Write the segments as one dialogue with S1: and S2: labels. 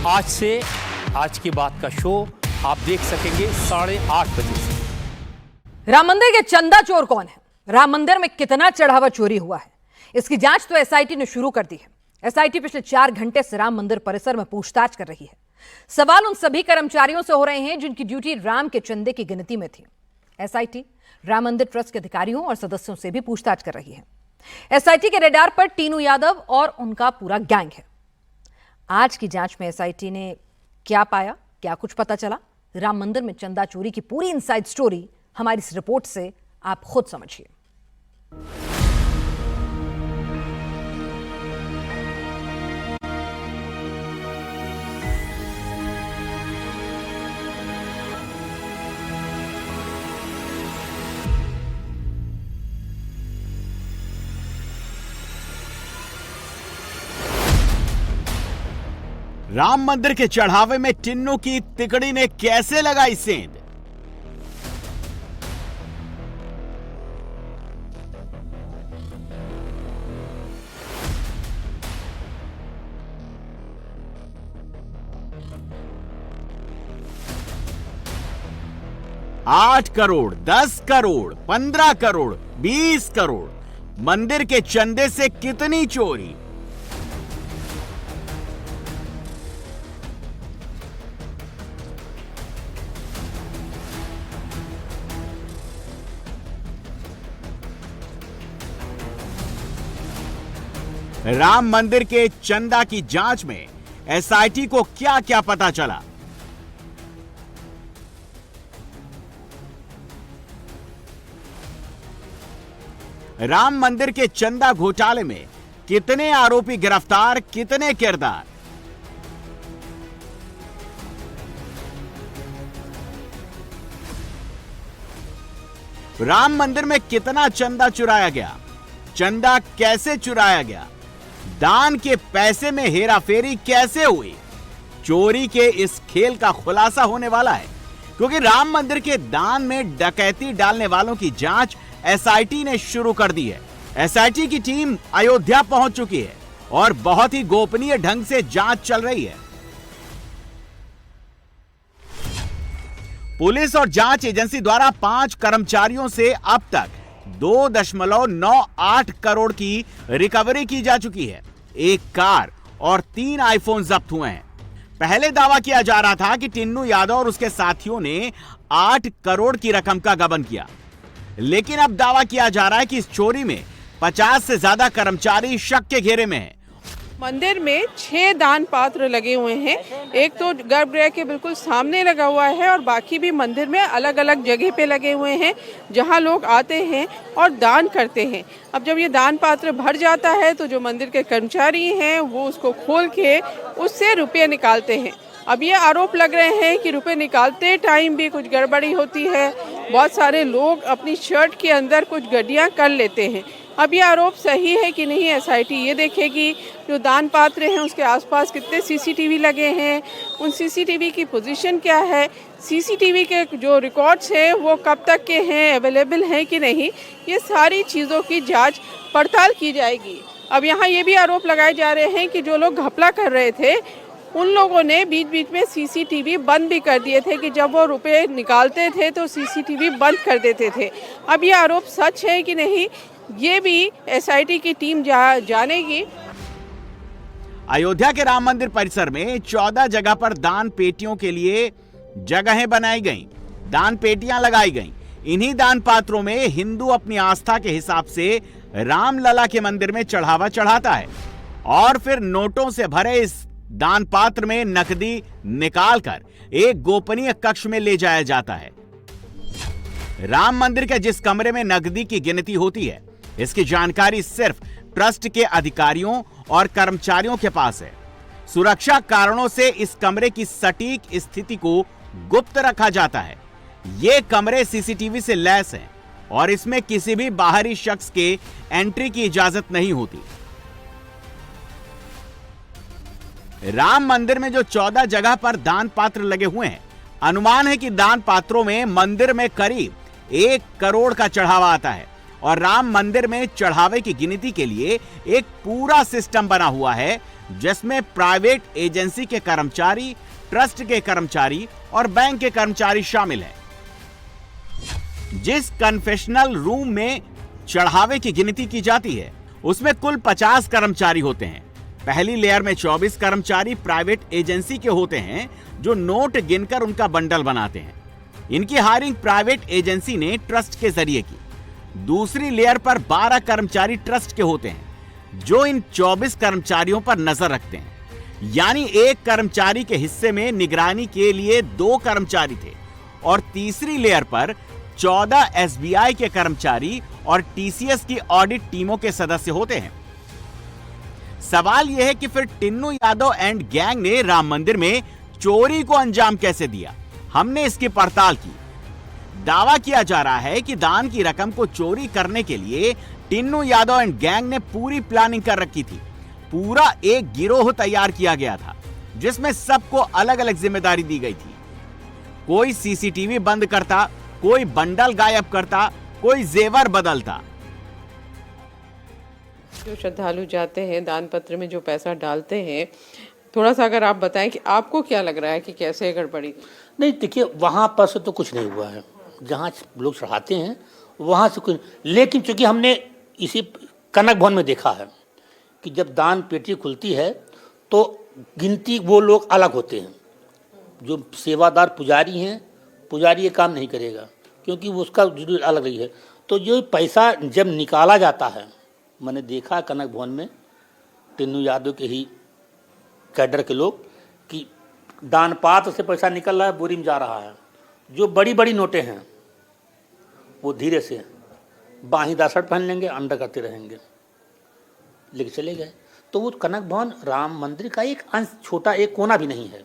S1: आज से आज की बात का शो आप देख सकेंगे 8:30 बजे से।
S2: राम मंदिर के चंदा चोर कौन है? राम मंदिर में कितना चढ़ावा चोरी हुआ है? इसकी जांच तो एसआईटी ने शुरू कर दी है। एसआईटी पिछले 4 घंटे से राम मंदिर परिसर में पूछताछ कर रही है। सवाल उन सभी कर्मचारियों से हो रहे हैं जिनकी ड्यूटी राम के चंदे की गिनती में थी। एसआईटी राम मंदिर ट्रस्ट के अधिकारियों और सदस्यों से भी पूछताछ कर रही है। एसआईटी के रेडार पर टीनू यादव और उनका पूरा गैंग है। आज की जांच में एसआईटी ने क्या पाया, क्या कुछ पता चला? राम मंदिर में चंदा चोरी की पूरी इनसाइड स्टोरी हमारी इस रिपोर्ट से आप खुद समझिए।
S3: राम मंदिर के चढ़ावे में टिन्नू की तिकड़ी ने कैसे लगाई सेंध? आठ करोड़, 10 करोड़, 15 करोड़, 20 करोड़, मंदिर के चंदे से कितनी चोरी? राम मंदिर के चंदा की जांच में एसआईटी को क्या क्या पता चला? राम मंदिर के चंदा घोटाले में कितने आरोपी गिरफ्तार, कितने किरदार? राम मंदिर में कितना चंदा चुराया गया? चंदा कैसे चुराया गया? दान के पैसे में हेराफेरी कैसे हुई? चोरी के इस खेल का खुलासा होने वाला है, क्योंकि राम मंदिर के दान में डकैती डालने वालों की जांच एसआईटी ने शुरू कर दी है। एसआईटी की टीम अयोध्या पहुंच चुकी है और बहुत ही गोपनीय ढंग से जांच चल रही है। पुलिस और जांच एजेंसी द्वारा 5 कर्मचारियों से अब तक 2.98 करोड़ की रिकवरी की जा चुकी है। एक कार और 3 आईफोन जब्त हुए हैं। पहले दावा किया जा रहा था कि टिन्नू यादव और उसके साथियों ने 8 करोड़ की रकम का गबन किया, लेकिन अब दावा किया जा रहा है कि इस चोरी में 50 से ज्यादा कर्मचारी शक के घेरे में हैं।
S4: मंदिर में 6 दान पात्र लगे हुए हैं। एक तो गर्भगृह के बिल्कुल सामने लगा हुआ है और बाकी भी मंदिर में अलग अलग जगह पे लगे हुए हैं, जहां लोग आते हैं और दान करते हैं। अब जब ये दान पात्र भर जाता है तो जो मंदिर के कर्मचारी हैं वो उसको खोल के उससे रुपये निकालते हैं। अब ये आरोप लग रहे हैं कि रुपए निकालते टाइम भी कुछ गड़बड़ी होती है। बहुत सारे लोग अपनी शर्ट के अंदर कुछ गड्डियाँ कर लेते हैं। अब ये आरोप सही है कि नहीं, एसआईटी ये देखेगी। जो दान पात्र हैं उसके आसपास कितने सीसीटीवी लगे हैं, उन सीसीटीवी की पोजीशन क्या है, सीसीटीवी के जो रिकॉर्ड्स हैं वो कब तक के हैं, अवेलेबल हैं कि नहीं, ये सारी चीज़ों की जांच पड़ताल की जाएगी। अब यहाँ ये भी आरोप लगाए जा रहे हैं कि जो लोग घपला कर रहे थे उन लोगों ने बीच बीच में सीसीटीवी बंद भी कर दिए थे कि जब वो रुपए निकालते थे तो सीसीटीवी बंद कर देते थे। अब ये आरोप सच है कि नहीं, ये भी एसआईटी की टीम जानेगी।
S3: अयोध्या के राम मंदिर परिसर में 14 जगह पर दान पेटियों के लिए जगहें बनाई गईं, दान पेटियां लगाई गईं। इन्हीं दान पात्रों में हिंदू अपनी आस्था के हिसाब से रामलला के मंदिर में चढ़ावा चढ़ाता है और फिर नोटों से भरे इस दान पात्र में नकदी निकालकर एक गोपनीय कक्ष में ले जाया जाता है। राम मंदिर के जिस कमरे में नकदी की गिनती होती है, इसकी जानकारी सिर्फ ट्रस्ट के अधिकारियों और कर्मचारियों के पास है। सुरक्षा कारणों से इस कमरे की सटीक स्थिति को गुप्त रखा जाता है। ये कमरे सीसीटीवी से लैस हैं और इसमें किसी भी बाहरी शख्स के एंट्री की इजाजत नहीं होती। राम मंदिर में जो 14 जगह पर दान पात्र लगे हुए हैं, अनुमान है कि दान पात्रों में मंदिर में करीब 1 करोड़ का चढ़ावा आता है और राम मंदिर में चढ़ावे की गिनती के लिए एक पूरा सिस्टम बना हुआ है जिसमें प्राइवेट एजेंसी के कर्मचारी, ट्रस्ट के कर्मचारी और बैंक के कर्मचारी शामिल हैं। जिस कन्फेशनल रूम में चढ़ावे की गिनती की जाती है उसमें कुल 50 कर्मचारी होते हैं। पहली लेयर में 24 कर्मचारी प्राइवेट एजेंसी के होते हैं जो नोट गिनकर उनका बंडल बनाते हैं। इनकी हायरिंग प्राइवेट एजेंसी ने ट्रस्ट के जरिए की। दूसरी लेयर पर 12 कर्मचारी ट्रस्ट के होते हैं जो इन 24 कर्मचारियों पर नजर रखते हैं। यानी एक कर्मचारी के हिस्से में निगरानी के लिए 2 कर्मचारी थे। और तीसरी लेयर पर 14 एसबीआई के कर्मचारी और टीसीएस की ऑडिट टीमों के सदस्य होते हैं। सवाल यह है कि फिर टिन्नू यादव एंड गैंग ने राम मंदिर में चोरी को अंजाम कैसे दिया। हमने इसकी पड़ताल की। दावा किया जा रहा है कि दान की रकम को चोरी करने के लिए टिन्नू यादव एंड गैंग ने पूरी प्लानिंग कर रखी थी। पूरा एक गिरोह तैयार किया गया था जिसमें सबको अलग अलग जिम्मेदारी दी गई थी। कोई सीसीटीवी बंद करता, कोई बंडल गायब करता, कोई जेवर बदलता।
S4: जो श्रद्धालु जाते हैं दान पत्र में जो पैसा डालते हैं, थोड़ा सा अगर आप बताएं कि आपको क्या लग रहा है कि कैसे गड़बड़ी?
S5: नहीं, देखिए वहाँ पर से तो कुछ नहीं हुआ है। जहाँ लोग चढ़ाते हैं वहाँ से कुछ, लेकिन चूंकि हमने इसी कनक भवन में देखा है कि जब दान पेटी खुलती है तो गिनती वो लोग अलग होते हैं। जो सेवादार पुजारी हैं, पुजारी ये काम नहीं करेगा क्योंकि उसका ड्यूटी अलग रही है। तो जो पैसा जब निकाला जाता है, मैंने देखा कनक भवन में टिन्नू यादव के ही कैडर के लोग कि दान पात्र से पैसा निकल रहा है, बोरी में जा रहा है। जो बड़ी बड़ी नोटें हैं वो धीरे से बाहीदार शर्ट पहन लेंगे, अंडर करते रहेंगे, लेके चले गए। तो वो कनक भवन राम मंदिर का एक अंश, छोटा एक कोना भी नहीं है।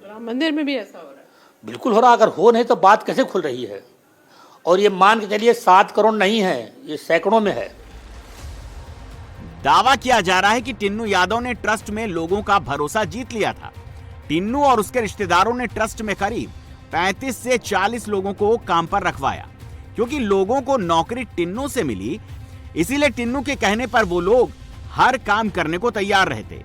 S4: राम मंदिर में भी ऐसा हो रहा है?
S5: बिल्कुल हो रहा। अगर हो नहीं तो बात कैसे खुल रही है। और ये मान के चलिए 7 करोड़ नहीं है, ये सैकड़ों में है।
S3: दावा किया जा रहा है कि टिन्नू यादव ने ट्रस्ट में लोगों का भरोसा जीत लिया था। टिन्नू और उसके रिश्तेदारों ने ट्रस्ट में करीब 35 से 40 लोगों को काम पर रखवाया। क्योंकि लोगों को नौकरी टिन्नू से मिली, इसीलिए टिन्नू के कहने पर वो लोग हर काम करने को तैयार रहते।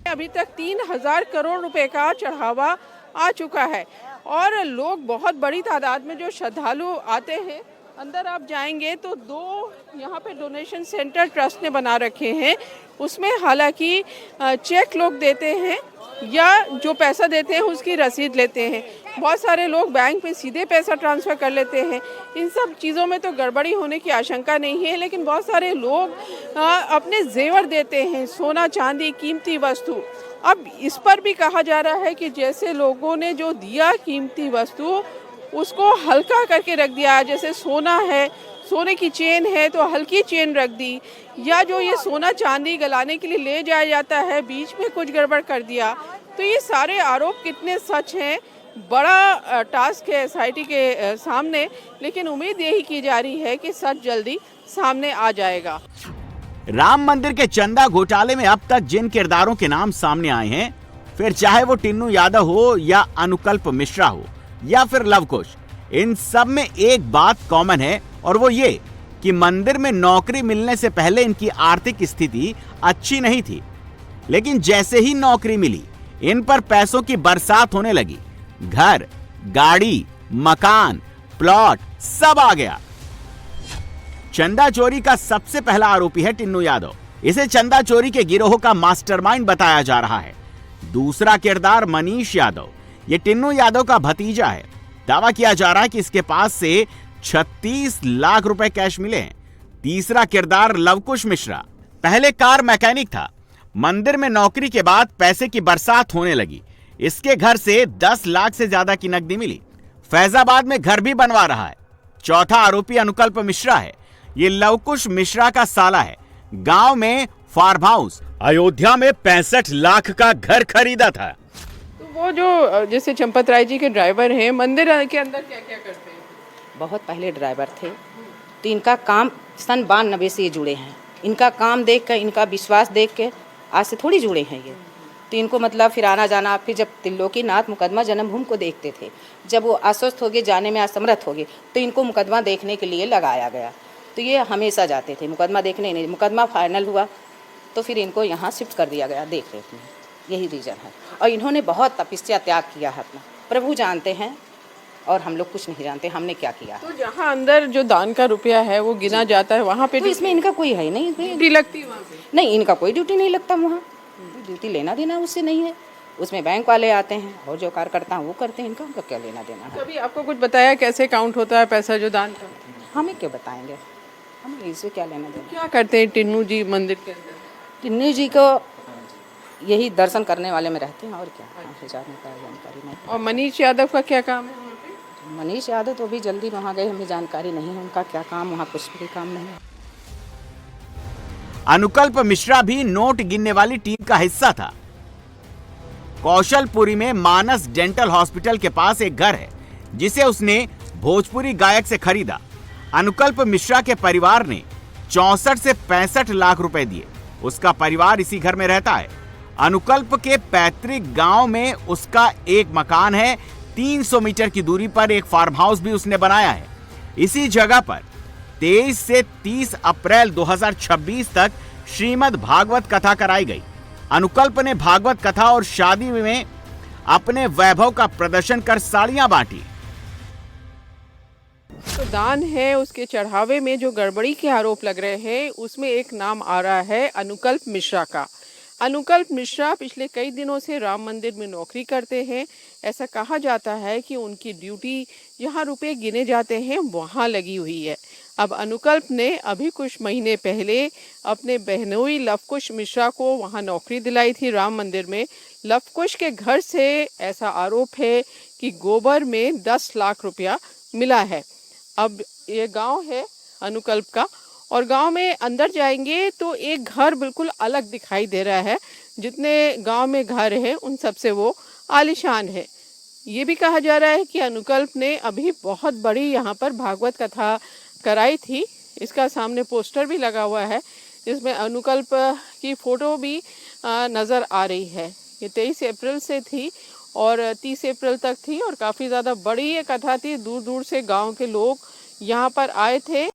S4: अभी तक 3000 करोड़ रुपए का चढ़ावा आ चुका है और लोग बहुत बड़ी तादाद में जो श्रद्धालु आते हैं, अंदर आप जाएंगे तो 2 यहाँ पे डोनेशन सेंटर ट्रस्ट ने बना रखे हैं। उसमें हालांकि चेक लोग देते हैं या जो पैसा देते हैं उसकी रसीद लेते हैं। बहुत सारे लोग बैंक में सीधे पैसा ट्रांसफ़र कर लेते हैं। इन सब चीज़ों में तो गड़बड़ी होने की आशंका नहीं है, लेकिन बहुत सारे लोग अपने जेवर देते हैं, सोना चांदी कीमती वस्तु। अब इस पर भी कहा जा रहा है कि जैसे लोगों ने जो दिया कीमती वस्तु उसको हल्का करके रख दिया, जैसे सोना है, सोने की चेन है तो हल्की चेन रख दी, या जो ये सोना चांदी गलाने के लिए ले जाया जाता है बीच में कुछ गड़बड़ कर दिया। तो ये सारे आरोप कितने सच हैं, बड़ा टास्क है एसआईटी के सामने, लेकिन उम्मीद यही की जा रही है कि सच जल्दी सामने आ जाएगा।
S3: राम मंदिर के चंदा घोटाले में अब तक जिन किरदारों के नाम सामने आए हैं, फिर चाहे वो टिन्नू यादव हो या अनुकल्प मिश्रा हो या फिर लवकुश, इन सब में एक बात कॉमन है और वो ये कि मंदिर में नौकरी मिलने से पहले इनकी आर्थिक स्थिति अच्छी नहीं थी। लेकिन जैसे ही नौकरी मिली, इन पर पैसों की बरसात होने लगी। घर, गाड़ी, मकान, प्लॉट सब आ गया। चंदा चोरी का सबसे पहला आरोपी है टिन्नू यादव। इसे चंदा चोरी के गिरोह का मास्टरमाइंड बताया जा रहा है। दूसरा किरदार मनीष यादव, ये टिन्नू यादव का भतीजा है। दावा किया जा रहा है कि इसके पास से 36 लाख रुपए कैश मिले हैं। तीसरा किरदार लवकुश मिश्रा, पहले कार मैकेनिक था। मंदिर में नौकरी के बाद पैसे की बरसात होने लगी। इसके घर से 10 लाख से ज्यादा की नकदी मिली। फैजाबाद में घर भी बनवा रहा है। चौथा आरोपी अनुकल्प मिश्रा है। ये लवकुश मिश्रा का साला है। गांव में फार्म हाउस, अयोध्या में 65 लाख का घर खरीदा था।
S4: तो वो जो जैसे चंपत राय जी के ड्राइवर हैं, मंदिर के अंदर क्या क्या करते हैं?
S6: बहुत पहले ड्राइवर थे, तो इनका काम सन 92 से ये जुड़े हैं। इनका काम देख कर, इनका विश्वास देख के आज से थोड़ी जुड़े हैं ये। तो इनको मतलब फिर आना जाना, फिर जब त्रिलोकीनाथ मुकदमा जन्मभूमि को देखते थे, जब वो अस्वस्थ हो गए, जाने में असमर्थ हो गए, तो इनको मुकदमा देखने के लिए लगाया गया। तो ये हमेशा जाते थे मुकदमा देखने। नहीं, मुकदमा फाइनल हुआ तो फिर इनको यहाँ शिफ्ट कर दिया गया देख रेख में, यही रीज़न है। और इन्होंने बहुत तपस्या त्याग किया है अपना, प्रभु जानते हैं और हम लोग कुछ नहीं जानते हमने क्या किया है।
S4: तो जहाँ अंदर जो दान का रुपया है वो गिना जाता है, वहाँ पे
S6: तो इसमें इनका कोई है नहीं,
S4: ड्यूटी लगती है वहाँ पे?
S6: नहीं, इनका कोई ड्यूटी नहीं लगता वहाँ, ड्यूटी लेना देना उससे नहीं है। उसमें बैंक वाले आते हैं और जो कार्यकर्ता हैं वो करते हैं, इनका उनका क्या लेना देना है।
S4: कभी आपको कुछ बताया कैसे काउंट होता है पैसा जो दान का?
S6: हमें क्यों बताएंगे, हमें इससे क्या लेना देना।
S4: क्या करते हैं टिन्नू जी मंदिर के अंदर?
S6: टिन्नू जी को यही दर्शन करने वाले में रहते हैं और क्या, हमसे ज़्यादा का जानकारी नहीं।
S4: और मनीष यादव का क्या काम है वहाँ पे?
S6: मनीष यादव तो अभी जल्दी वहाँ गए, हमें जानकारी नहीं है उनका क्या काम, वहाँ कुछ भी काम नहीं है।
S3: अनुकल्प मिश्रा भी नोट गिनने वाली टीम का हिस्सा था। कौशलपुरी में मानस डेंटल हॉस्पिटल के पास एक घर है जिसे उसने भोजपुरी गायक से खरीदा। अनुकल्प मिश्रा के परिवार ने 64 से 65 लाख रुपए दिए। उसका परिवार इसी घर में रहता है। अनुकल्प के पैतृक गांव में उसका एक मकान है। 300 मीटर की दूरी पर एक फार्म हाउस भी उसने बनाया है। इसी जगह पर 23 से 30 अप्रैल 2026 तक श्रीमद् भागवत कथा कराई गई। अनुकल्प ने भागवत कथा और शादी में अपने वैभव का प्रदर्शन कर साड़ियां बांटी।
S4: तो दान है, उसके चढ़ावे में जो गड़बड़ी के आरोप लग रहे हैं उसमें एक नाम आ रहा है अनुकल्प मिश्रा का। अनुकल्प मिश्रा पिछले कई दिनों से राम मंदिर में नौकरी करते हैं। ऐसा कहा जाता है कि उनकी ड्यूटी जहां रुपए गिने जाते हैं वहां लगी हुई है। अब अनुकल्प ने अभी कुछ महीने पहले अपने बहनोई लवकुश मिश्रा को वहां नौकरी दिलाई थी राम मंदिर में। लवकुश के घर से ऐसा आरोप है कि गोबर में 10 लाख रुपया मिला है। अब ये गांव है अनुकल्प का और गांव में अंदर जाएंगे तो एक घर बिल्कुल अलग दिखाई दे रहा है। जितने गांव में घर हैं उन सब से वो आलीशान है। ये भी कहा जा रहा है कि अनुकल्प ने अभी बहुत बड़ी यहाँ पर भागवत कथा कराई थी। इसका सामने पोस्टर भी लगा हुआ है जिसमें अनुकल्प की फ़ोटो भी नज़र आ रही है। ये 23 अप्रैल से थी और 30 अप्रैल तक थी और काफ़ी ज़्यादा बड़ी ये कथा थी। दूर दूर से गांव के लोग यहाँ पर आए थे।